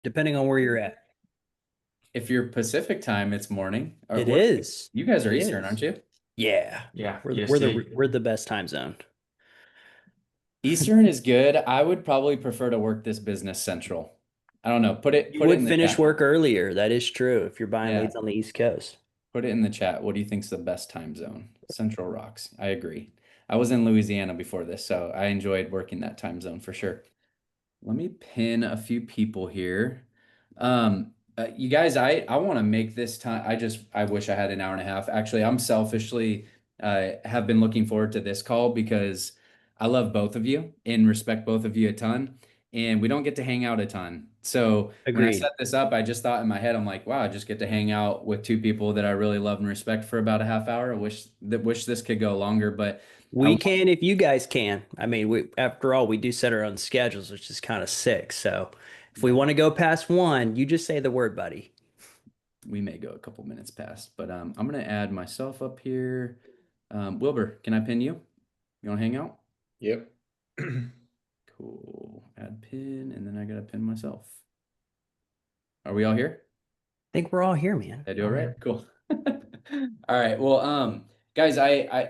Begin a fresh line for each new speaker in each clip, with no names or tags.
depending on where you're at.
If you're Pacific time, it's morning. Or
It
what?
is.
You guys are
It
Eastern, aren't
is.
you?
Yeah.
Yeah,
We're the, we're the
EST.
we're the best time zone.
Eastern is good. I would probably prefer to work this business central. I don't know.
You
Put it
would
in the
finish
chat.
work earlier. That is true if you're buying
Yeah,
leads on the East Coast.
put it in the chat. What do you think's the best time zone? Central rocks. I agree. I was in Louisiana before this, so I enjoyed working that time zone for sure. Let me pin a few people here. You guys, I want to make this time. I wish I had an hour and a half. Actually, I'm selfishly have been looking forward to this call because I love both of you and respect both of you a ton, and we don't get to hang out a ton. So when I
Agreed.
set this up, I just thought in my head, I'm like, wow, I just get to hang out with two people that I really love and respect for about a half hour. I wish this could go longer, but I
We can if you guys can. I mean, after all, we do set our own schedules, which is kind of sick. So if we want to go past one, you just say the word, buddy.
we may go a couple minutes past, but I'm gonna add myself up here. Wilbur, can I pin you? You want to hang out?
Yep.
Cool. Add pin, and then I gotta pin myself. Are we all here?
I think we're all here, man.
Did I do it
All
right?
right.
Cool. All right. Well, guys,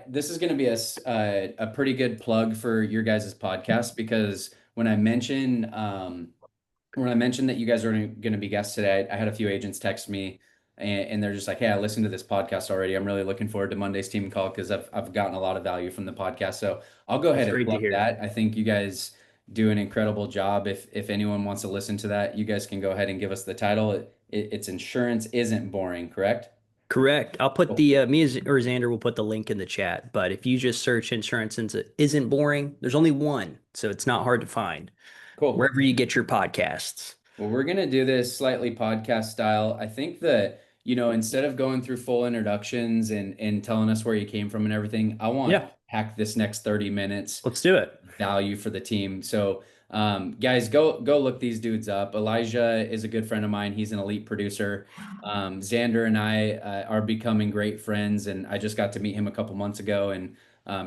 this is gonna be a pretty good plug for your guys' podcast because when I mentioned that you guys are going to be guests today, I had a few agents text me and they're just like, "Hey, I listened to this podcast already. I'm really looking forward to Monday's team call because I've gotten a lot of value from the podcast." So I'll go
That's
ahead and
great to
plug
hear.
that. I think you guys do an incredible job. If anyone wants to listen to that, you guys can go ahead and give us the title. It's Insurance Isn't Boring, correct?
Correct. I'll put
Cool.
the me or Xander will put the link in the chat. But if you just search insurance isn't boring, there's only one, so it's not hard to find
Cool.
wherever you get your podcasts.
Well, we're gonna do this slightly podcast style. I think that, instead of going through full introductions and telling us where you came from and everything, I want
Yeah,
hack this next 30 minutes
let's do it.
value for the team. So, guys, go look these dudes up. Elijah is a good friend of mine. He's an elite producer. Xander and I are becoming great friends, and I just got to meet him a couple months ago, and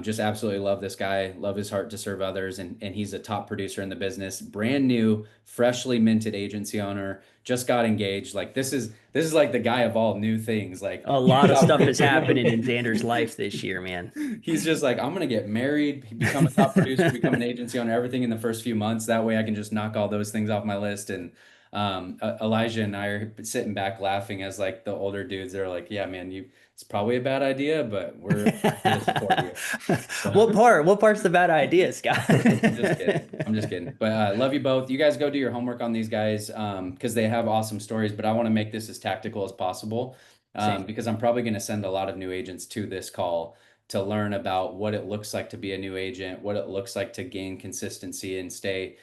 just absolutely love this guy. Love his heart to serve others, and he's a top producer in the business. Brand new, freshly minted agency owner. Just got engaged. Like this is like the guy of all new things. Like
A lot of stuff is happening in Xander's life this year, man.
he's just like, I'm gonna get married, become a top producer, become an agency owner, everything in the first few months. That way I can just knock all those things off my list. And Elijah and I are sitting back laughing as like the older dudes that are like, yeah, man, it's probably a bad idea, but we're here to support you. So
What part? What part's the bad idea, Scott?
I'm just kidding. I'm just kidding. But love you both. You guys go do your homework on these guys because they have awesome stories. But I want to make this as tactical as possible
Same.
because I'm probably going to send a lot of new agents to this call to learn about what it looks like to be a new agent, what it looks like to gain consistency and stay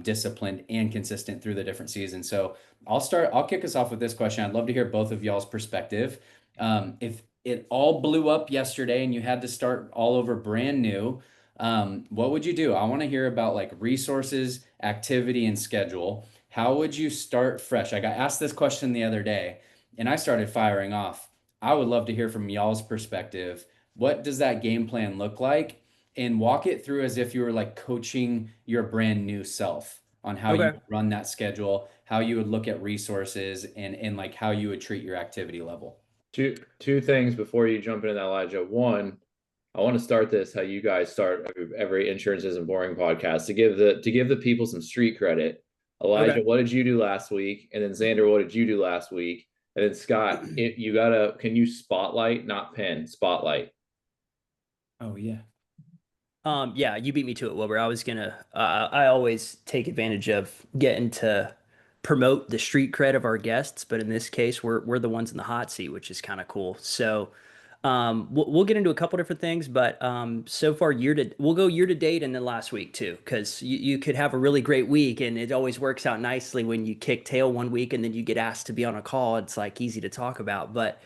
disciplined and consistent through the different seasons. So I'll kick us off with this question. I'd love to hear both of y'all's perspective. If it all blew up yesterday and you had to start all over brand new, what would you do? I want to hear about like resources, activity, and schedule. How would you start fresh? I got asked this question the other day and I started firing off. I would love to hear from y'all's perspective. What does that game plan look like? And walk it through as if you were like coaching your brand new self on how you
Okay.
would run that schedule, how you would look at resources, and like how you would treat your activity level.
Two things before you jump into that, Elijah. One, I want to start this how you guys start every Insurance Isn't Boring podcast to give the people some street credit. Elijah,
Okay.
what did you do last week? And then Xander, what did you do last week? And then Scott, can you spotlight, not pin, spotlight?
Oh yeah.
Yeah, you beat me to it, Wilbur. I always take advantage of getting to promote the street cred of our guests, but in this case, we're the ones in the hot seat, which is kind of cool. So, we'll get into a couple different things, but so far we'll go year to date and then last week too, because you could have a really great week, and it always works out nicely when you kick tail one week and then you get asked to be on a call. It's like easy to talk about, but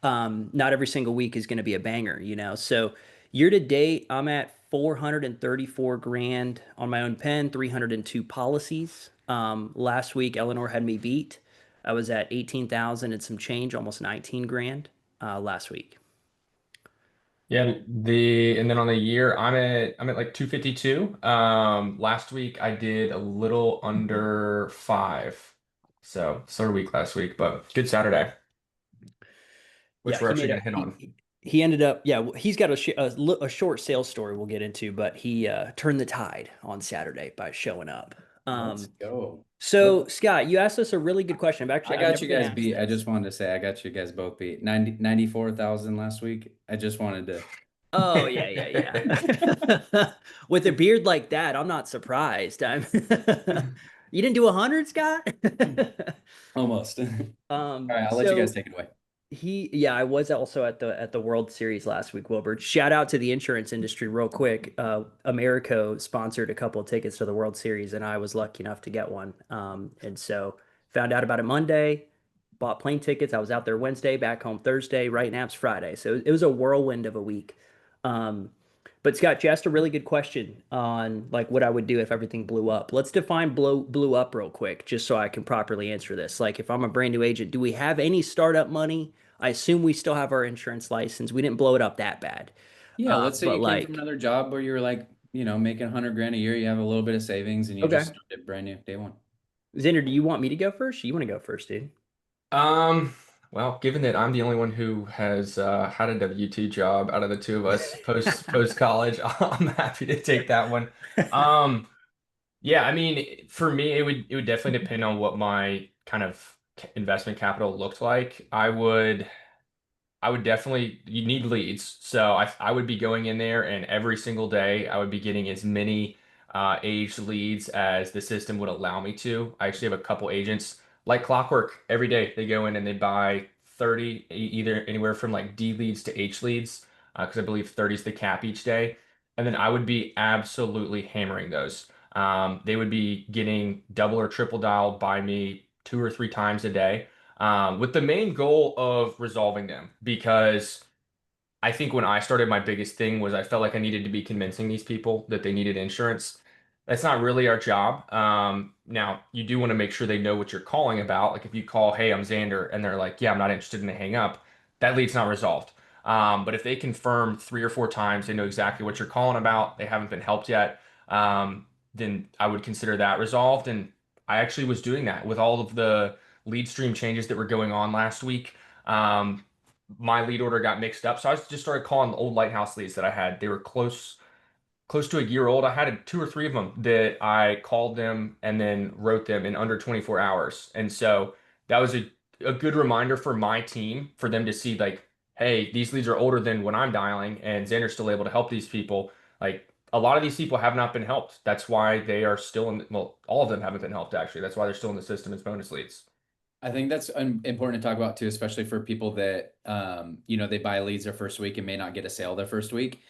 not every single week is going to be a banger, you know. So year to date, I'm at 434 grand on my own pen, 302 policies. Last week, Eleanor had me beat. I was at 18,000 and some change, almost 19 grand last week.
Yeah, and then on the year, I'm at like 252. Last week I did a little under five. So slower week last week, but good Saturday,
Yeah,
which we're
he
actually
made
going
a
to hit on.
he ended up he's got a short sales story we'll get into, but he turned the tide on Saturday by showing up.
Let's go.
So Scott, you asked us a really good question.
I
I've
got
never
you
been
guys
asked
beat. I
this.
just wanted to say I got you guys both beat. 94,000 last week. I just wanted to.
Oh yeah, yeah, yeah. With a beard like that, I'm not surprised. You didn't do 100, Scott?
Almost. All right, I'll let you guys
So
take it away.
yeah, I was also at the World Series last week, Wilbur. Shout out to the insurance industry real quick. Americo sponsored a couple of tickets to the World Series, and I was lucky enough to get one. And so found out about it Monday, bought plane tickets. I was out there Wednesday, back home Thursday, right naps Friday. So it was a whirlwind of a week. Um, but Scott, you asked a really good question on like what I would do if everything blew up. Let's define blew up real quick, just so I can properly answer this. Like if I'm a brand new agent, do we have any startup money? I assume we still have our insurance license. We didn't blow it up that bad.
Yeah, let's say
But
you came from
like,
another job where you're like, making 100 grand a year, you have a little bit of savings and you just
okay.
started brand new day one.
Xander, do you want me to go first? You want to go first, dude?
Um, well, given that I'm the only one who has had a W-2 job out of the two of us post college, I'm happy to take that one. Um, yeah, I mean, for me, it would definitely depend on what my kind of investment capital looked like. I would definitely, you need leads. So I would be going in there and every single day I would be getting as many aged leads as the system would allow me to. I actually have a couple agents like clockwork every day. They go in and they buy 30, either anywhere from like D leads to H leads, because I believe 30 is the cap each day. And then I would be absolutely hammering those. They would be getting double or triple dialed by me 2 or 3 times a day, with the main goal of resolving them. Because I think when I started, my biggest thing was I felt like I needed to be convincing these people that they needed insurance. That's not really our job. Now, you do want to make sure they know what you're calling about. Like if you call, hey, I'm Xander, and they're like, yeah, I'm not interested, and they hang up, that lead's not resolved. But if they confirm 3 or 4 times, they know exactly what you're calling about, they haven't been helped yet, then I would consider that resolved. And I actually was doing that with all of the lead stream changes that were going on last week. My lead order got mixed up. So I just started calling the old lighthouse leads that I had. They were close to a year old. I had 2 or 3 of them that I called them and then wrote them in under 24 hours. And so that was a good reminder for my team, for them to see like, hey, these leads are older than when I'm dialing, and Xander's still able to help these people. Like a lot of these people have not been helped. That's why they are still in, well, all of them haven't been helped actually. That's why they're still in the system as bonus leads.
I think that's important to talk about too, especially for people that, they buy leads their first week and may not get a sale their first week.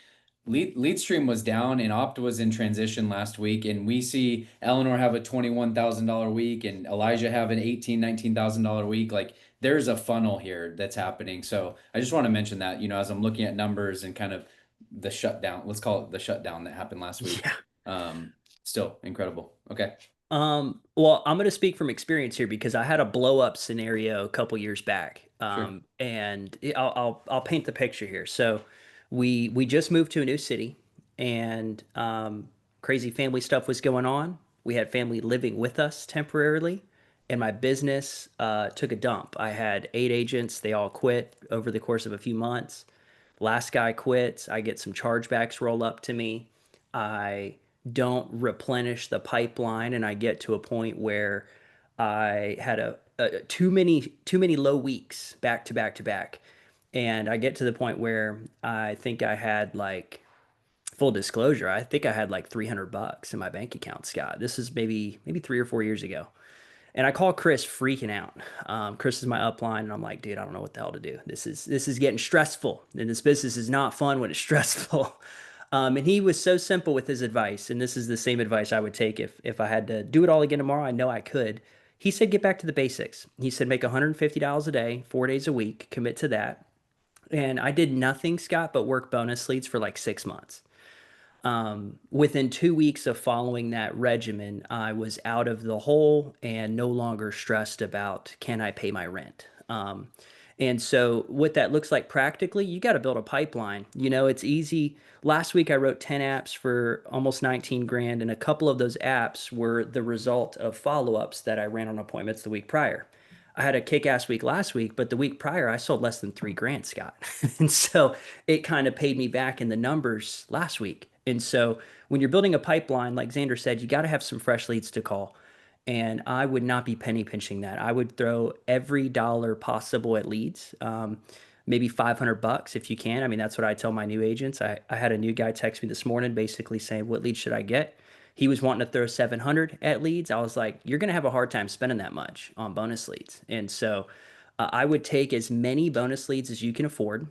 Lead stream was down and Opt was in transition last week, and we see Eleanor have a $21,000 week and Elijah have an $19,000 week. Like there's a funnel here that's happening. So I just want to mention that, as I'm looking at numbers and kind of the shutdown, let's call it the shutdown that happened last week.
Yeah.
Still incredible. Okay.
Well, I'm going to speak from experience here because I had a blow up scenario a couple years back.
Sure.
And I'll paint the picture here. So we just moved to a new city, and crazy family stuff was going on. We had family living with us temporarily, and my business took a dump. I had 8 agents. They all quit over the course of a few months. Last guy quits. I get some chargebacks roll up to me. I don't replenish the pipeline, and I get to a point where I had too many low weeks back to back to back. And I get to the point where I think I had like, full disclosure, I think I had like $300 in my bank account, Scott. This is maybe 3 or 4 years ago. And I call Chris freaking out. Chris is my upline, and I'm like, dude, I don't know what the hell to do. This is getting stressful, and this business is not fun when it's stressful. And he was so simple with his advice, and this is the same advice I would take if I had to do it all again tomorrow. I know I could. He said, get back to the basics. He said, make $150 a day, 4 days a week, commit to that. And I did nothing, Scott, but work bonus leads for like 6 months. Within 2 weeks of following that regimen, I was out of the hole and no longer stressed about can I pay my rent. And so what that looks like practically, you got to build a pipeline. It's easy. Last week I wrote 10 apps for almost 19 grand, and a couple of those apps were the result of follow-ups that I ran on appointments the week prior. I had a kick-ass week last week, but the week prior I sold less than 3 grand, Scott. And so it kind of paid me back in the numbers last week. And so when you're building a pipeline, like Xander said, you got to have some fresh leads to call. And I would not be penny pinching that. I would throw every dollar possible at leads. Maybe 500 bucks if you can. I mean, that's what I tell my new agents. I had a new guy text me this morning basically saying, what leads should I get? He was wanting to throw 700 at leads. I was like, you're going to have a hard time spending that much on bonus leads. And so I would take as many bonus leads as you can afford,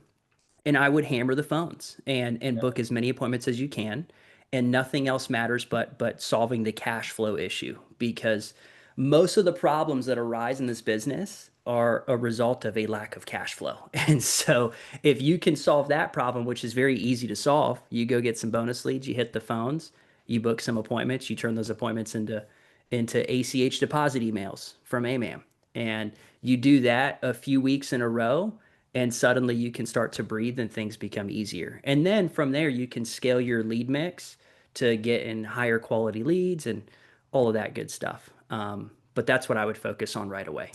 and I would hammer the phones and book as many appointments as you can, and nothing else matters but solving the cash flow issue, because most of the problems that arise in this business are a result of a lack of cash flow. And so if you can solve that problem, which is very easy to solve, you go get some bonus leads, you hit the phones, you book some appointments, you turn those appointments into ACH deposit emails from AMAM. And you do that a few weeks in a row, and suddenly you can start to breathe and things become easier. And then from there, you can scale your lead mix to get in higher quality leads and all of that good stuff. But that's what I would focus on right away.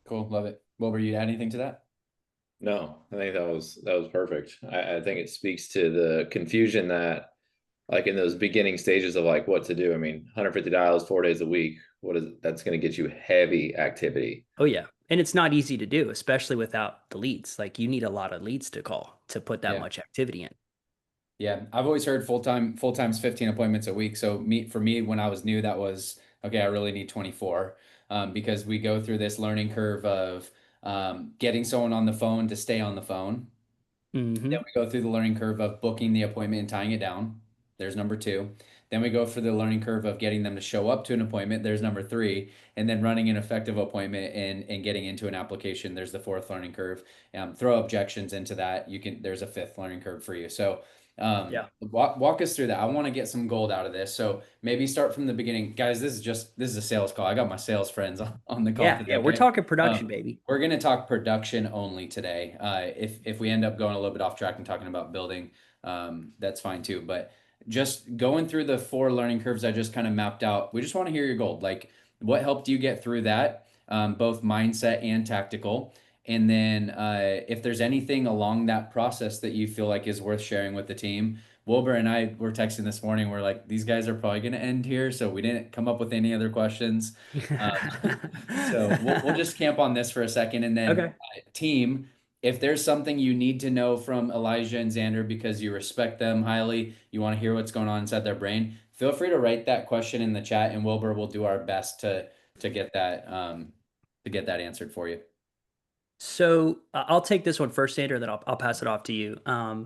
Cool. Love it. Well, were you add anything to that?
No, I think that was perfect. I think it speaks to the confusion that, like, in those beginning stages of like what to do. I mean, $150 4 days a week. That's going to get you heavy activity.
Oh, yeah. And it's not easy to do, especially without the leads. Like, you need a lot of leads to call to put that
Yeah.
much activity in.
Yeah, I've always heard full time's 15 appointments a week. So for me, when I was new, that was okay. I really need 24, because we go through this learning curve of getting someone on the phone to stay on the phone.
Mm-hmm.
Then we go through the learning curve of booking the appointment and tying it down. There's number two. Then we go for the learning curve of getting them to show up to an appointment. There's number three. And then running an effective appointment and getting into an application. There's the fourth learning curve. Throw objections into that. There's a fifth learning curve for you. So
Yeah.
walk us through that. I want to get some gold out of this. So maybe start from the beginning. Guys, this is a sales call. I got my sales friends on the call
Yeah.
today.
Yeah. We're
Okay?
talking production, baby.
We're going to talk production only today. If we end up going a little bit off track and talking about building, that's fine too. But just going through the four learning curves I just kind of mapped out, we just want to hear your gold. Like, what helped you get through that, both mindset and tactical? And then if there's anything along that process that you feel like is worth sharing with the team. Wilbur and I were texting this morning. We're like, these guys are probably going to end here, so we didn't come up with any other questions. So we'll just camp on this for a second, and then
Okay.
team, if there's something you need to know from Elijah and Xander because you respect them highly, you want to hear what's going on inside their brain, feel free to write that question in the chat, and Wilbur will do our best to get that answered for you.
So I'll take this one first, Sandra, then I'll pass it off to you. I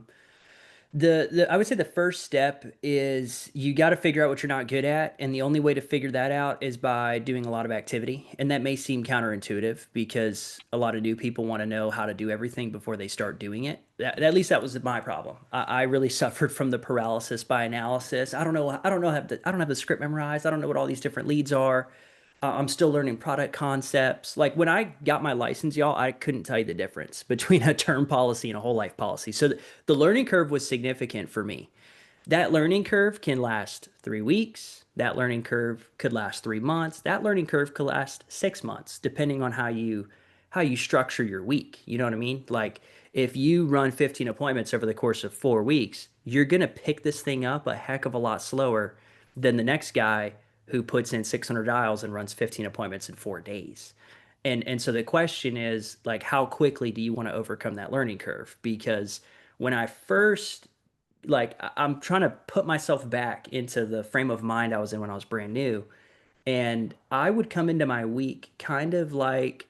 would say the first step is you got to figure out what you're not good at, and the only way to figure that out is by doing a lot of activity. And that may seem counterintuitive because a lot of new people want to know how to do everything before they start doing it. At least that was my problem. I really suffered from the paralysis by analysis. I don't know. I don't know. I don't have the script memorized. I don't know what all these different leads are. I'm still learning product concepts. Like when I got my license, y'all, I couldn't tell you the difference between a term policy and a whole life policy. So the learning curve was significant for me. That learning curve can last 3 weeks. That learning curve could last 3 months. That learning curve could last 6 months, depending on how you structure your week. You know what I mean? Like if you run 15 appointments over the course of 4 weeks, you're gonna pick this thing up a heck of a lot slower than the next guy who puts in 600 dials and runs 15 appointments in 4 days. And so the question is like, how quickly do you want to overcome that learning curve? Because when I first I'm trying to put myself back into the frame of mind I was in when I was brand new. And I would come into my week kind of like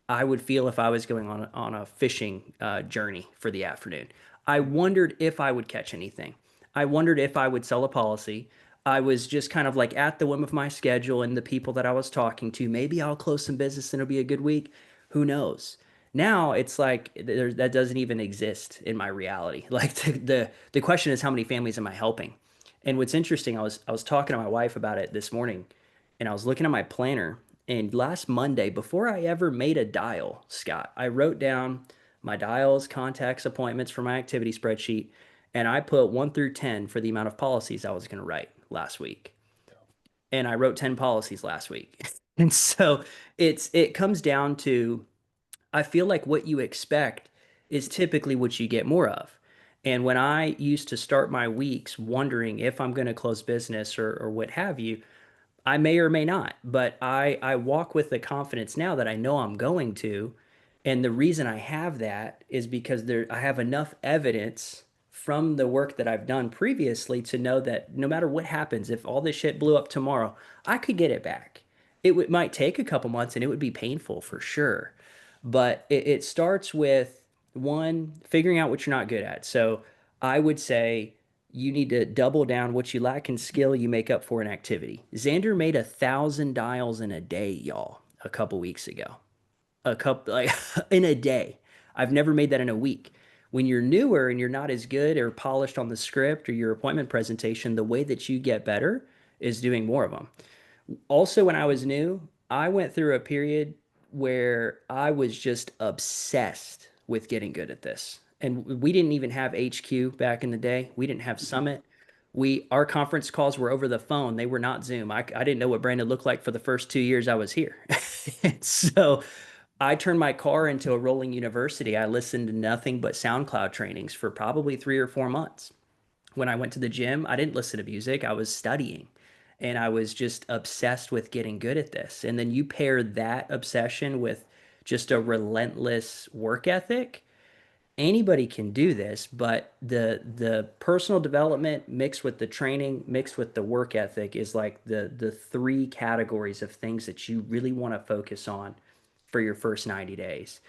I would feel if I was going on a fishing journey for the afternoon. I wondered if I would catch anything. I wondered if I would sell a policy. I was just kind of like at the whim of my schedule and the people that I was talking to. Maybe I'll close some business and it'll be a good week. Who knows? Now it's like that doesn't even exist in my reality. Like the question is how many families am I helping? And what's interesting, I was talking to my wife about it this morning, and I was looking at my planner, And last Monday, before I ever made a dial, Scott, I wrote down my dials, contacts, appointments for my activity spreadsheet, and I put 1 through 10 for the amount of policies I was going to write last week. And I wrote 10 policies last week. And so it comes down to, I feel like what you expect is typically what you get more of. And when I used to start my weeks wondering if I'm going to close business or what have you, I may or may not, but I walk with the confidence now that I know I'm going to. And the reason I have that is because I have enough evidence from the work that I've done previously to know that no matter what happens, if all this shit blew up tomorrow, I could get it back. Might take a couple months and it would be painful for sure. But it starts with one, figuring out what you're not good at. So I would say you need to double down what you lack in skill, you make up for in activity. Xander made 1,000 dials in a day, y'all, a couple weeks ago. A couple like in a day. I've never made that in a week. When you're newer and you're not as good or polished on the script or your appointment presentation, the way that you get better is doing more of them. Also, when I was new, I went through a period where I was just obsessed with getting good at this. And we didn't even have HQ back in the day. We didn't have Summit. Our conference calls were over the phone. They were not Zoom. I didn't know what Brandon looked like for the first 2 years I was here. And so I turned my car into a rolling university. I listened to nothing but SoundCloud trainings for probably 3 or 4 months. When I went to the gym, I didn't listen to music. I was studying and I was just obsessed with getting good at this. And then you pair that obsession with just a relentless work ethic. Anybody can do this, but the personal development mixed with the training, mixed with the work ethic is like the three categories of things that you really want to focus on for your first 90 days.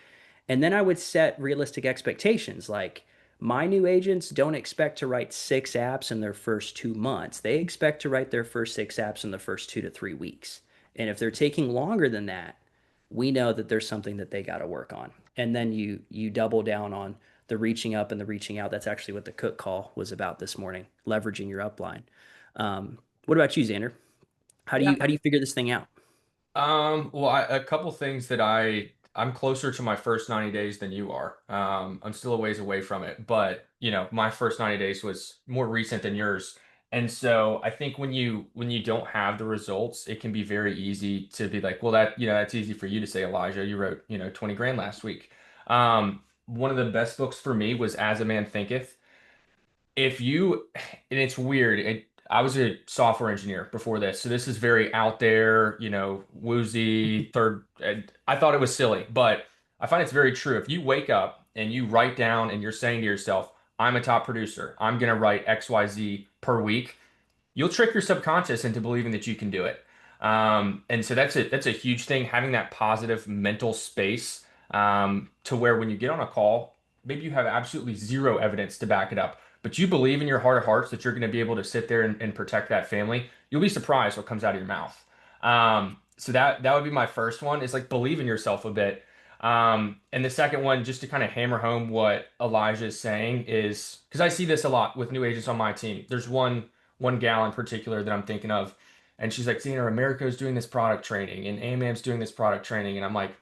And then I would set realistic expectations. Like my new agents don't expect to write 6 apps in their first 2 months. They expect to write their first 6 apps in the first 2 to 3 weeks. And if they're taking longer than that, we know that there's something that they got to work on. And then you double down on the reaching up and the reaching out. That's actually what the cook call was about this morning, leveraging your upline. What about you, Xander? How do you figure this thing out?
Well, a couple things that I'm closer to my first 90 days than you are. I'm still a ways away from it, but my first 90 days was more recent than yours. And so I think when you don't have the results, it can be very easy to be like, well, that's easy for you to say, Elijah. You wrote, 20 grand last week. One of the best books for me was As a Man Thinketh. If you and it's weird, I was a software engineer before this, so this is very out there, woozy third. And I thought it was silly, but I find it's very true. If you wake up and you write down and you're saying to yourself, I'm a top producer, I'm gonna write XYZ per week, you'll trick your subconscious into believing that you can do it. And so that's a huge thing, having that positive mental space, to where when you get on a call, maybe you have absolutely zero evidence to back it up, but you believe in your heart of hearts that you're going to be able to sit there and protect that family. You'll be surprised what comes out of your mouth. So that would be my first one, is like believe in yourself a bit. And the second one, just to kind of hammer home what Elijah is saying, is because I see this a lot with new agents on my team. There's one gal in particular that I'm thinking of, and she's like, Xander, America's doing this product training and AMAM's doing this product training. And I'm like,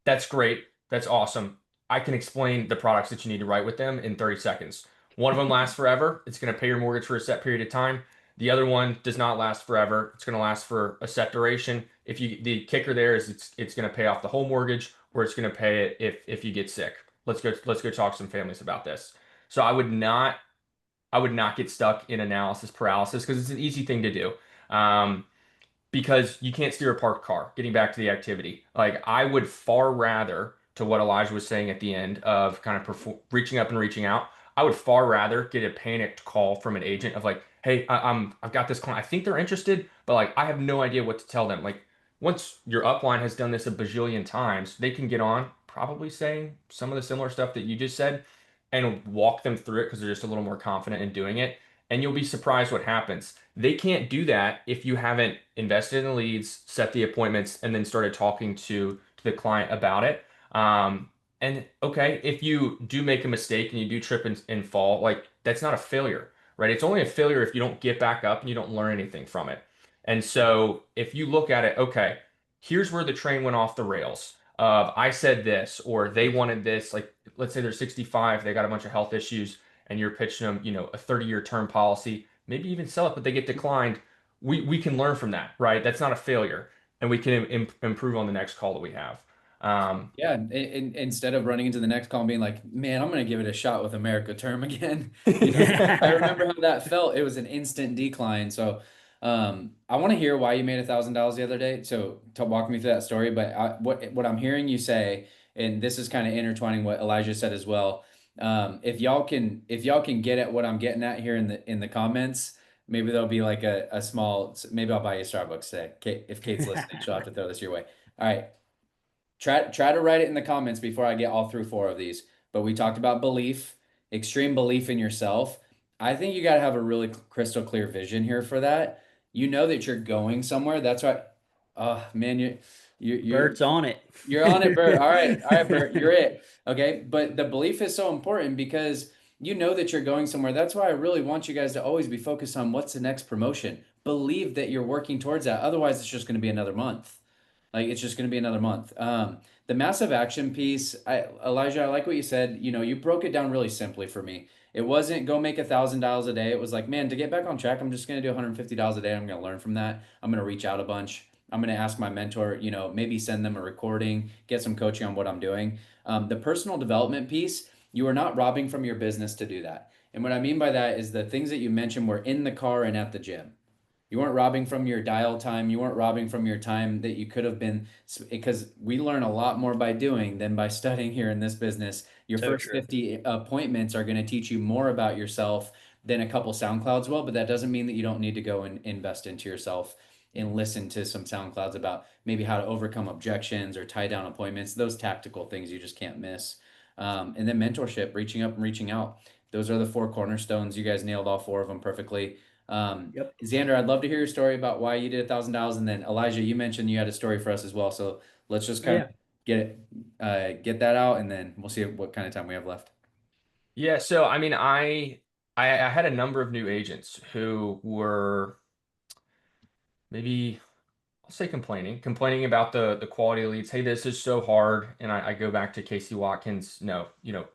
that's great. That's awesome. I can explain the products that you need to write with them in 30 seconds. One of them lasts forever. It's going to pay your mortgage for a set period of time. The other one does not last forever. It's going to last for a set duration. The kicker there is it's going to pay off the whole mortgage, or it's going to pay it if you get sick. Let's go talk to some families about this. So I would not get stuck in analysis paralysis, because it's an easy thing to do. Because you can't steer a parked car. Getting back to the activity, like I would far rather, to what Elijah was saying at the end of kind of reaching up and reaching out, I would far rather get a panicked call from an agent of like, hey, I've got this client. I think they're interested, but like I have no idea what to tell them. Like once your upline has done this a bajillion times, they can get on probably saying some of the similar stuff that you just said and walk them through it, because they're just a little more confident in doing it. And you'll be surprised what happens. They can't do that if you haven't invested in the leads, set the appointments, and then started talking to the client about it. And okay, if you do make a mistake and you do trip and fall, like that's not a failure, right? It's only a failure if you don't get back up and you don't learn anything from it. And so if you look at it, okay, here's where the train went off the rails. I said this, or they wanted this. Like, let's say they're 65, they got a bunch of health issues, and you're pitching them, a 30-year term policy, maybe even sell it, but they get declined. We can learn from that, right? That's not a failure, and we can improve on the next call that we have. Um,
Yeah, instead of running into the next call and being like, man, I'm gonna give it a shot with America Term again. I remember how that felt. It was an instant decline. So, I want to hear why you made $1,000 the other day. So, walk me through that story. But what I'm hearing you say, and this is kind of intertwining what Elijah said as well. If y'all can get at what I'm getting at here in the comments, maybe there'll be like a small. Maybe I'll buy you a Starbucks today. Kate, if Kate's listening, she'll have to throw this your way. All right. Try to write it in the comments before I get all through four of these. But we talked about belief, extreme belief in yourself. I think you got to have a really crystal clear vision here for that. You know that you're going somewhere. That's why. Oh man, you're
Bert's on it.
you're on it, Bert. All right, Bert, you're it. Okay, but the belief is so important because you know that you're going somewhere. That's why I really want you guys to always be focused on what's the next promotion. Believe that you're working towards that. Otherwise, it's just going to be another month. Like it's just going to be another month. The massive action piece, Elijah, I like what you said. You broke it down really simply for me. It wasn't go make $1,000 a day. It was like, man, to get back on track, I'm just going to do $150 a day. I'm going to learn from that. I'm going to reach out a bunch. I'm going to ask my mentor, maybe send them a recording, get some coaching on what I'm doing. The personal development piece, you are not robbing from your business to do that. And what I mean by that is the things that you mentioned were in the car and at the gym. You weren't robbing from your dial time. You weren't robbing from your time that you could have been, because we learn a lot more by doing than by studying here in this business. Your
So
first
true.
50 appointments are going to teach you more about yourself than a couple SoundClouds will, but that doesn't mean that you don't need to go and invest into yourself and listen to some SoundClouds about maybe how to overcome objections or tie down appointments, those tactical things you just can't miss. And then mentorship, reaching up and reaching out. Those are the four cornerstones. You guys nailed all four of them perfectly.
Yep.
Xander, I'd love to hear your story about why you did $1,000, and then Elijah, you mentioned you had a story for us as well. So let's just
Oh,
kind of
yeah.
get that out, and then we'll see what kind of time we have left.
yeah, so I mean, I had a number of new agents who were maybe I'll say complaining about the quality of leads. Hey, this is so hard. And I go back to Casey Watkins. No,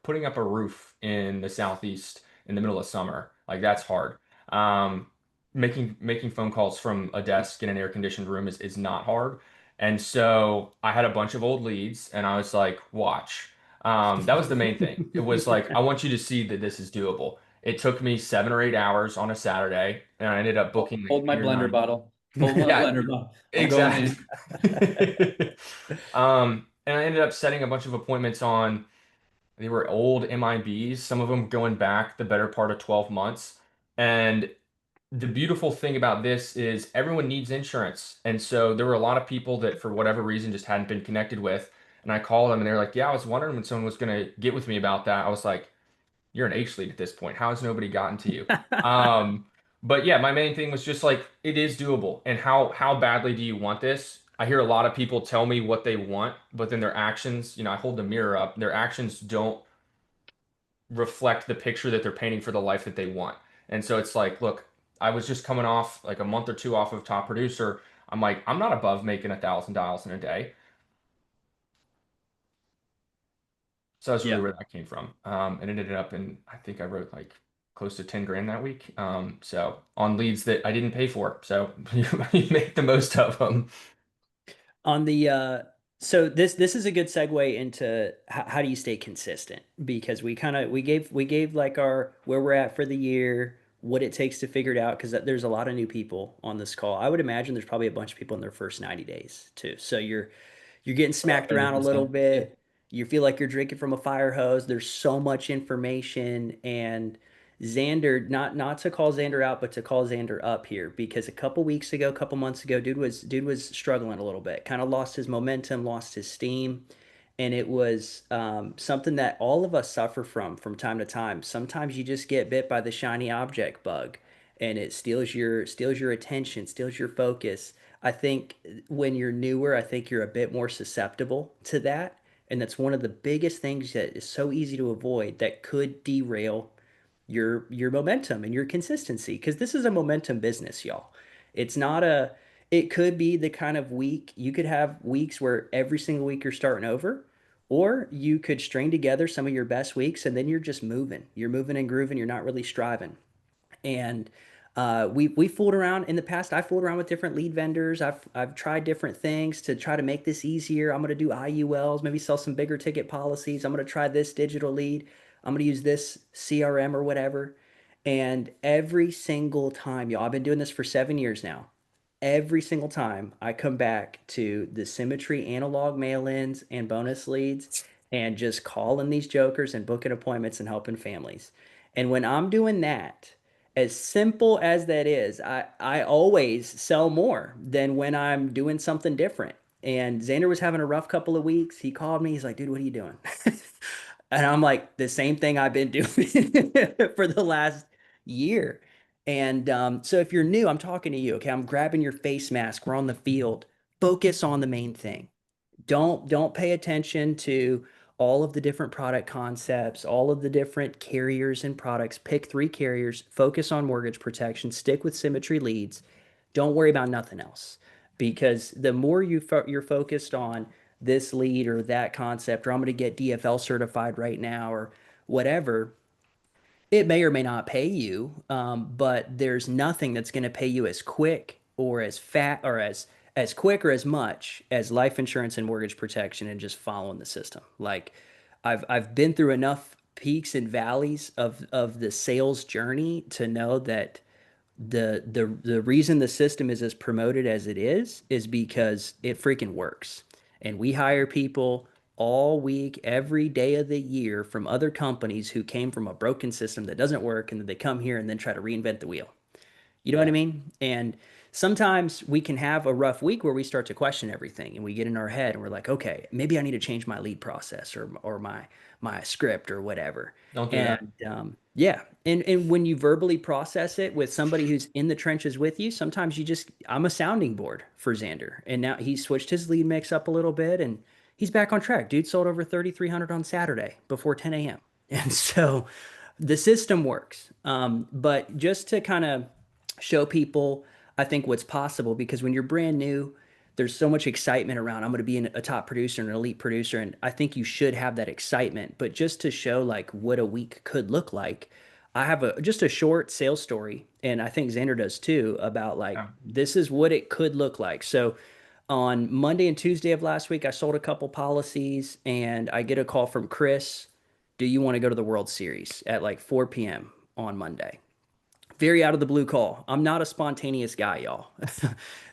putting up a roof in the Southeast in the middle of summer, like that's hard. Um, making phone calls from a desk in an air conditioned room is not hard. And so I had a bunch of old leads and I was like, watch. That was the main thing. It was like, I want you to see that this is doable. It took me 7 or 8 hours on a Saturday, and I ended up booking like
Hold my
eight or
blender
nine.
bottle. Hold my
Yeah,
blender bottle. I'm going
exactly.
in.
And I ended up setting a bunch of appointments on, they were old MIBs, some of them going back the better part of 12 months. And the beautiful thing about this is everyone needs insurance. And so there were a lot of people that for whatever reason just hadn't been connected with. And I called them and they were like, yeah, I was wondering when someone was going to get with me about that. I was like, you're an H lead at this point. How has nobody gotten to you? Um, but yeah, my main thing was just like it is doable. And how badly do you want this? I hear a lot of people tell me what they want, but then their actions, I hold the mirror up. Their actions don't reflect the picture that they're painting for the life that they want. And so it's like, look, I was just coming off like a month or two off of top producer. I'm like, I'm not above making $1,000 in a day. So that's really
Yeah.
where that came from. And it ended up in, I think I wrote like close to 10 grand that week. So on leads that I didn't pay for. So you make the most of them.
On the so this is a good segue into how do you stay consistent, because we gave like our where we're at for the year, what it takes to figure it out, because there's a lot of new people on this call. I would imagine there's probably a bunch of people in their first 90 days too. So you're getting smacked around a little
100%. Yeah.
bit. You feel like you're drinking from a fire hose. There's so much information. And Xander, not to call Xander out, but to call Xander up here, because a couple weeks ago, a couple months ago, dude was struggling a little bit. Kind of lost his momentum, lost his steam. And it was something that all of us suffer from time to time. Sometimes you just get bit by the shiny object bug, and it steals your attention, steals your focus. I think when you're newer, I think you're a bit more susceptible to that. And that's one of the biggest things that is so easy to avoid that could derail your momentum and your consistency, because this is a momentum business, y'all. It's not a it could be the kind of week you could have weeks where every single week you're starting over, or you could string together some of your best weeks and then you're just moving. You're moving and grooving. You're not really striving. And we fooled around in the past. I fooled around with different lead vendors. I've tried different things to try to make this easier. I'm gonna do IULs, maybe sell some bigger ticket policies. I'm gonna try this digital lead. I'm gonna use this CRM or whatever. And every single time, y'all, I've been doing this for 7 years now. Every single time I come back to the Symmetry analog mail-ins and bonus leads and just calling these jokers and booking appointments and helping families. And when I'm doing that, as simple as that is, I always sell more than when I'm doing something different. And Xander was having a rough couple of weeks. He called me. He's like, dude, what are you doing? And I'm like, the same thing I've been doing for the last year. And so if you're new, I'm talking to you. Okay. I'm grabbing your face mask. We're on the field. Focus on the main thing. Don't pay attention to all of the different product concepts, all of the different carriers and products. Pick three carriers, focus on mortgage protection, stick with Symmetry leads. Don't worry about nothing else. Because the more you're focused on this lead or that concept, or I'm going to get DFL certified right now, or whatever, it may or may not pay you, but there's nothing that's going to pay you as quick or as fat or as quick or as much as life insurance and mortgage protection and just following the system. Like I've been through enough peaks and valleys of the sales journey to know that the reason the system is as promoted as it is because it freaking works. And we hire people all week, every day of the year from other companies who came from a broken system that doesn't work, and then they come here and then try to reinvent the wheel. You know what I
Yeah.
mean? And sometimes we can have a rough week where we start to question everything and we get in our head and we're like, okay, maybe I need to change my lead process or my script or whatever.
Don't do that.
And yeah, and when you verbally process it with somebody who's in the trenches with you, sometimes you just I'm a sounding board for Xander. And now he switched his lead mix up a little bit and he's back on track. Dude sold over 3,300 on Saturday before 10 a.m. And so the system works. But just to kind of show people, I think, what's possible, because when you're brand new, there's so much excitement around. I'm going to be a top producer and an elite producer, and I think you should have that excitement. But just to show like what a week could look like, I have a just a short sales story, and I think Xander does too, about like
Yeah.
this is what it could look like. So on Monday and Tuesday of last week, I sold a couple policies, and I get a call from Chris. Do you want to go to the World Series at like 4 p.m. on Monday? Very out of the blue call. I'm not a spontaneous guy, y'all.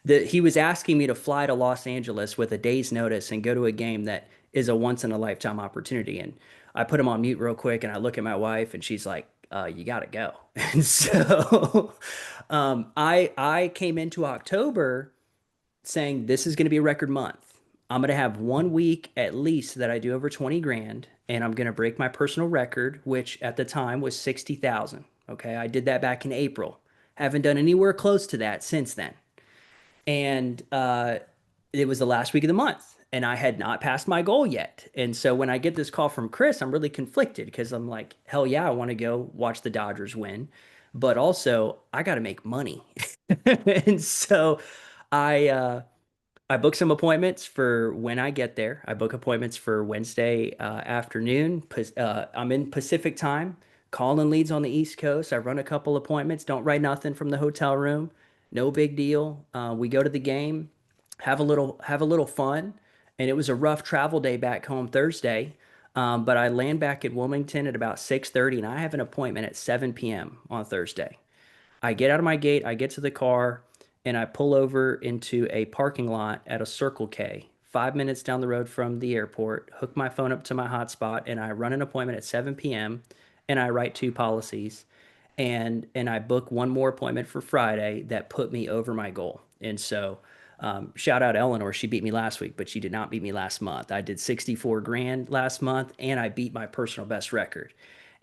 He was asking me to fly to Los Angeles with a day's notice and go to a game that is a once in a lifetime opportunity. And I put him on mute real quick and I look at my wife and she's like, you got to go. And so I came into October saying this is going to be a record month. I'm going to have 1 week at least that I do over 20 grand, and I'm going to break my personal record, which at the time was 60,000. Okay. I did that back in April. Haven't done anywhere close to that since then. And it was the last week of the month, and I had not passed my goal yet. And so when I get this call from Chris, I'm really conflicted because I'm like, hell yeah, I want to go watch the Dodgers win, but also I got to make money. And so I book some appointments for when I get there. I book appointments for Wednesday afternoon. I'm in Pacific time, calling leads on the East Coast. I run a couple appointments, don't write nothing from the hotel room. No big deal. We go to the game, have a little fun. And it was a rough travel day back home Thursday. But I land back at Wilmington at about 6:30, and I have an appointment at 7 p.m. on Thursday. I get out of my gate, I get to the car, and I pull over into a parking lot at a Circle K, 5 minutes down the road from the airport, hook my phone up to my hotspot, and I run an appointment at 7 p.m. and I write two policies. And I book one more appointment for Friday that put me over my goal. And so shout out Eleanor, she beat me last week, but she did not beat me last month. I did 64 grand last month and I beat my personal best record.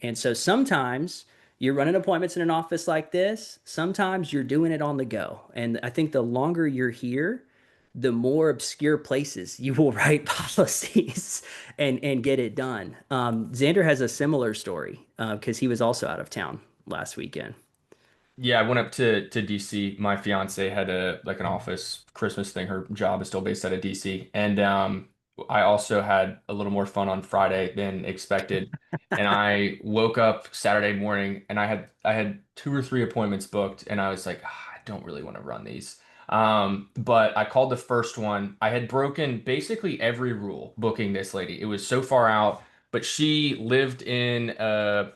And so sometimes you're running appointments in an office like this. Sometimes you're doing it on the go. And I think the longer you're here, the more obscure places you will write policies and get it done. Xander has a similar story because he was also out of town last weekend.
Yeah, I went up to DC. My fiance had a like an office Christmas thing. Her job is still based out of DC. And I also had a little more fun on Friday than expected. And I woke up Saturday morning and I had 2 or 3 appointments booked and I was like, "Ah, I don't really want to run these." But I called the first one. I had broken basically every rule booking this lady. It was so far out, but she lives in a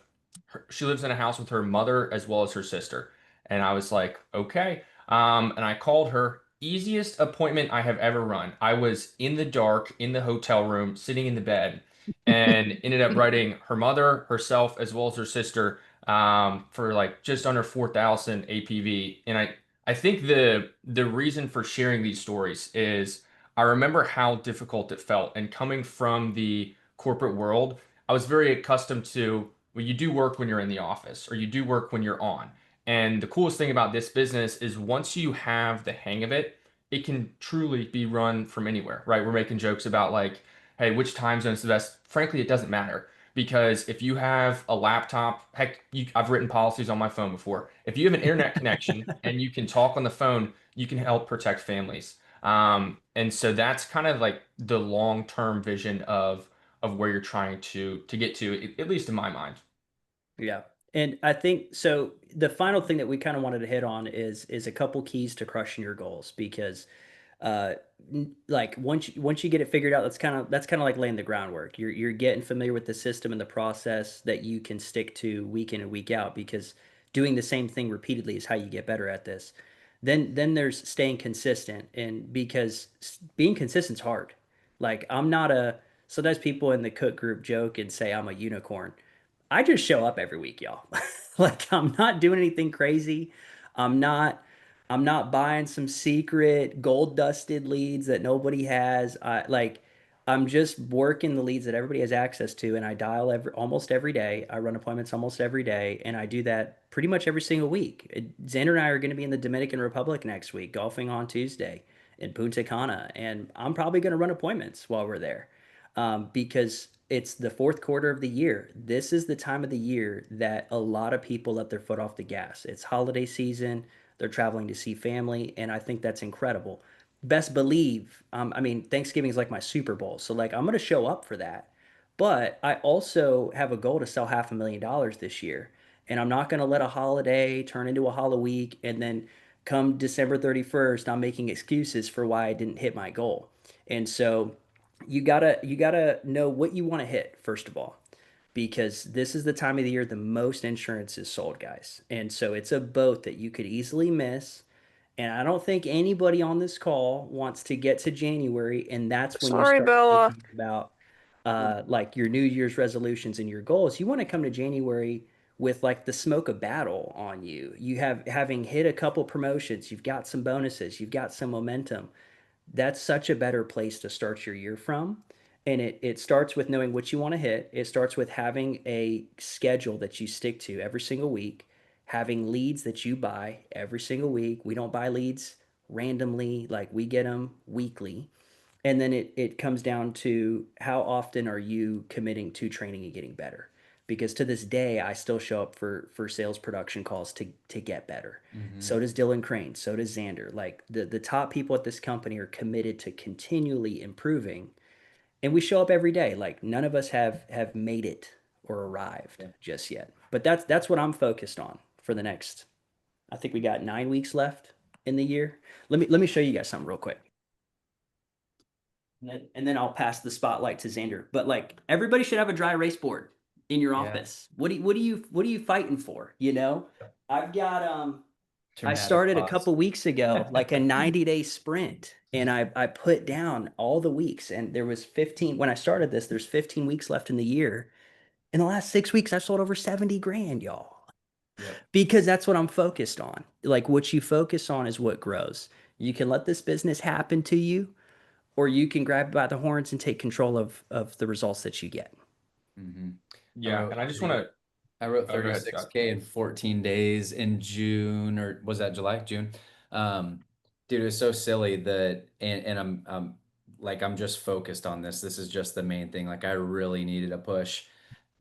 house with her mother as well as her sister. And I was like, okay. And I called her. Easiest appointment I have ever run. I was in the dark in the hotel room, sitting in the bed, and ended up writing her mother, herself, as well as her sister, for like just under 4,000 APV. And I think the reason for sharing these stories is I remember how difficult it felt. And coming from the corporate world, I was very accustomed to, well, you do work when you're in the office or you do work when you're on. And the coolest thing about this business is once you have the hang of it, it can truly be run from anywhere, right? We're making jokes about like, hey, which time zone is the best? Frankly, it doesn't matter because if you have a laptop, heck, I've written policies on my phone before. If you have an internet connection and you can talk on the phone, you can help protect families. And so that's kind of like the long-term vision of where you're trying to get to, at least in my mind.
Yeah. And I think so the final thing that we kind of wanted to hit on is a couple keys to crushing your goals because uh like once you get it figured out, that's kind of like laying the groundwork. You're getting familiar with the system and the process that you can stick to week in and week out because doing the same thing repeatedly is how you get better at this. Then there's staying consistent, and because being consistent is hard. Like I'm not a sometimes people in the cook group joke and say I'm a unicorn. I just show up every week, y'all. Like I'm not doing anything crazy. I'm not I'm not buying some secret gold dusted leads that nobody has. I'm just working the leads that everybody has access to and I dial almost every day. I run appointments almost every day and I do that pretty much every single week. Xander and I are going to be in the Dominican Republic next week, golfing on Tuesday in Punta Cana, and I'm probably going to run appointments while we're there because it's the fourth quarter of the year. This is the time of the year that a lot of people let their foot off the gas. It's holiday season, they're traveling to see family, and I think that's incredible. Best believe, I mean, Thanksgiving is like my Super Bowl, so like I'm going to show up for that. But I also have a goal to sell $500,000 this year, and I'm not going to let a holiday turn into a hollow week and then come December 31st, I'm making excuses for why I didn't hit my goal. And so you gotta know what you want to hit first of all, because this is the time of the year the most insurance is sold, guys. And so it's a boat that you could easily miss. And I don't think anybody on this call wants to get to January, and that's when you
Sorry,
start
Bella.
thinking about like your New Year's resolutions and your goals. You want to come to January with like the smoke of battle on you. You have having hit a couple promotions, you've got some bonuses, you've got some momentum. That's such a better place to start your year from. And it starts with knowing what you want to hit. It starts with having a schedule that you stick to every single week, having leads that you buy every single week. We don't buy leads randomly, like we get them weekly. And then it comes down to how often are you committing to training and getting better? Because to this day, I still show up for sales production calls to get better.
Mm-hmm.
So does Dylan Crane. So does Xander. Like the top people at this company are committed to continually improving, and we show up every day. Like none of us have made it or arrived
Yeah.
just yet. But that's what I'm focused on for the next. I think we got 9 weeks left in the year. Let me show you guys something real quick. And then I'll pass the spotlight to Xander. But like everybody should have a dry erase board in your
Yeah.
office. What are you fighting for? You know, I've got I
Dramatic
started a
pause.
couple weeks ago, like a 90-day sprint, and I put down all the weeks, and there was 15 when I started this. There's 15 weeks left in the year. In the last 6 weeks, I've sold over 70 grand, y'all.
Yep.
Because that's what I'm focused on. Like what you focus on is what grows. You can let this business happen to you, or you can grab it by the horns and take control of the results that you get.
Mm-hmm. I
Yeah,
wrote
and I just want
30,
to.
I wrote
Oh, go ahead, Scott.
36K in 14 days in June, or was that July? June. Um, Dude, it was so silly that, and I'm like, I'm just focused on this. This is just the main thing. Like, I really needed a push.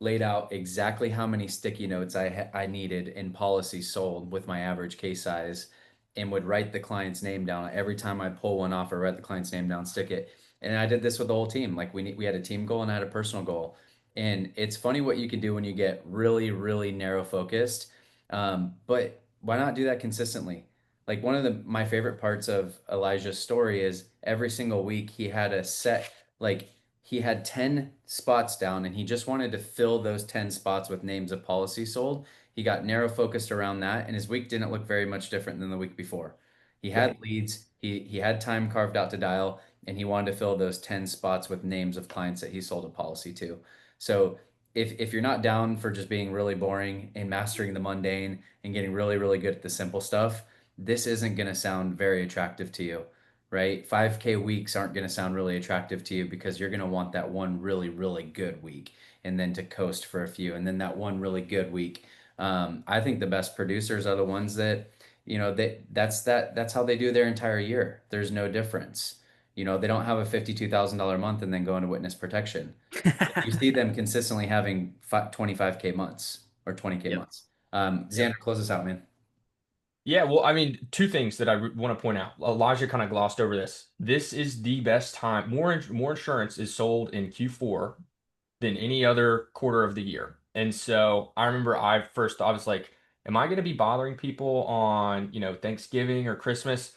laid out exactly how many sticky notes I needed in policy sold with my average case size, and would write the client's name down every time I pull one off or write the client's name down, stick it. And I did this with the whole team. Like we had a team goal and I had a personal goal. And it's funny what you can do when you get really, really narrow focused. But why not do that consistently? Like one of my favorite parts of Elijah's story is every single week he had a set, like he had 10 spots down and he just wanted to fill those 10 spots with names of policy sold. He got narrow focused around that, and his week didn't look very much different than the week before. He had
Right.
leads, he had time carved out to dial, and he wanted to fill those 10 spots with names of clients that he sold a policy to. So if you're not down for just being really boring and mastering the mundane and getting really, really good at the simple stuff, this isn't going to sound very attractive to you, right? 5K weeks aren't going to sound really attractive to you because you're going to want that one really, really good week and then to coast for a few. And then that one really good week. I think the best producers are the ones that, that's how they do their entire year. There's no difference. They don't have a $52,000 month and then go into witness protection. You see them consistently having 25K months or 20K
Yep.
months.
Yep.
Xander, close us out, man.
Yeah, well, I mean, two things that I want to point out. Elijah kind of glossed over this. This is the best time. More insurance is sold in Q4 than any other quarter of the year. And so I remember I was like, am I going to be bothering people on, Thanksgiving or Christmas?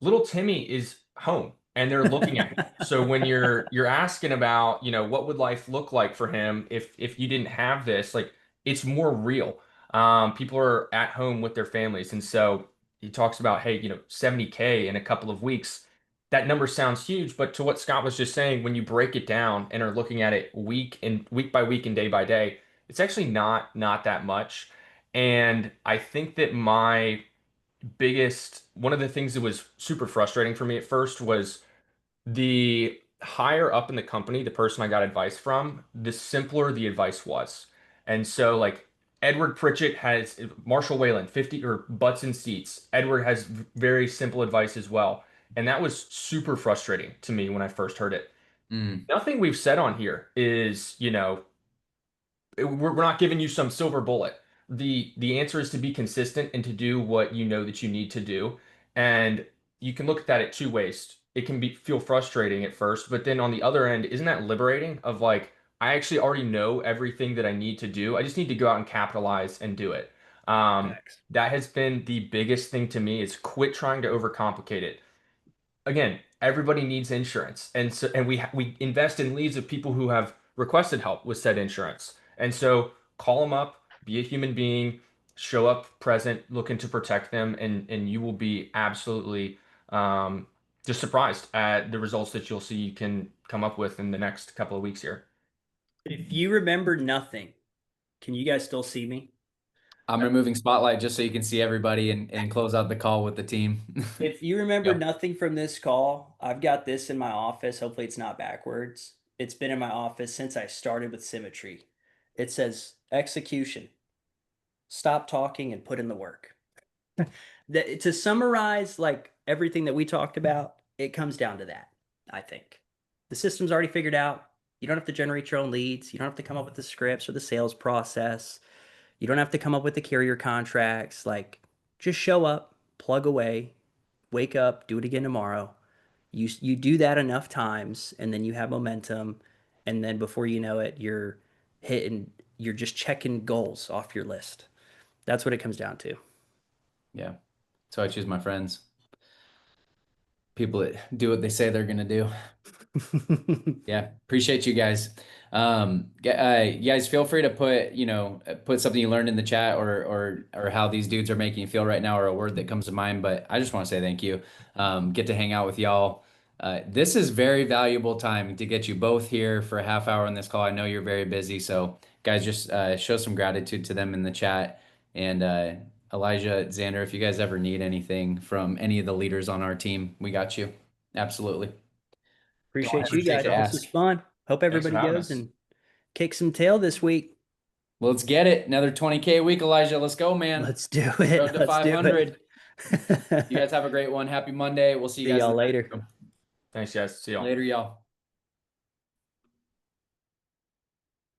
Little Timmy is home and they're looking at him. So when you're asking about, what would life look like for him if you didn't have this, like it's more real. People are at home with their families. And so he talks about, hey, 70K in a couple of weeks. That number sounds huge, but to what Scott was just saying, when you break it down and are looking at it week by week and day by day, it's actually not that much. And I think that one of the things that was super frustrating for me at first was the higher up in the company, the person I got advice from, the simpler the advice was. And so like Edward Pritchett has Marshall Whalen, 50 or butts and seats. Edward has very simple advice as well. And that was super frustrating to me when I first heard it.
Mm,
Nothing we've said on here is, we're not giving you some silver bullet. The answer is to be consistent and to do what you know that you need to do. And you can look at that at two ways. It can feel frustrating at first, but then on the other end, isn't that liberating of like, I actually already know everything that I need to do. I just need to go out and capitalize and do it.
Facts.
That has been the biggest thing to me is quit trying to overcomplicate it. Again, everybody needs insurance, and so we invest in leads of people who have requested help with said insurance. And so call them up, be a human being, show up present, looking to protect them, and you will be absolutely just surprised at the results that you'll see you can come up with in the next couple of weeks here.
If you remember nothing, can you guys still see me?
I'm removing spotlight just so you can see everybody and close out the call with the team.
If you remember
Yep.
nothing from this call, I've got this in my office. Hopefully, it's not backwards. It's been in my office since I started with Symmetry. It says execution. Stop talking and put in the work. To summarize, like everything that we talked about, it comes down to that. I think the system's already figured out. You don't have to generate your own leads. You don't have to come up with the scripts or the sales process. You don't have to come up with the carrier contracts. Like, just show up, plug away, wake up, do it again tomorrow. You do that enough times, and then you have momentum, and then before you know it, you're just checking goals off your list. That's what it comes down to.
Yeah. So I choose my friends. People that do what they say they're gonna do. Yeah, appreciate you guys. You guys feel free to put something you learned in the chat or how these dudes are making you feel right now or a word that comes to mind. But I just want to say thank you. Get to hang out with y'all. This is very valuable time to get you both here for a half hour on this call. I know you're very busy, so guys, just show some gratitude to them in the chat. And Elijah, Xander, if you guys ever need anything from any of the leaders on our team, we got you. Absolutely. Don't
Appreciate you
hesitate
guys.
to
This was
ask.
fun. Hope
Thanks for
everybody
having
goes
us.
and kicks some tail this week.
Let's get it. Another 20K a week, Elijah. Let's go, man.
Let's do it.
Road to
Let's do
500. You
it.
guys have a great one. Happy Monday. We'll see you
See
guys in
y'all
the next
later.
one.
Thanks, guys. See y'all.
Later, y'all.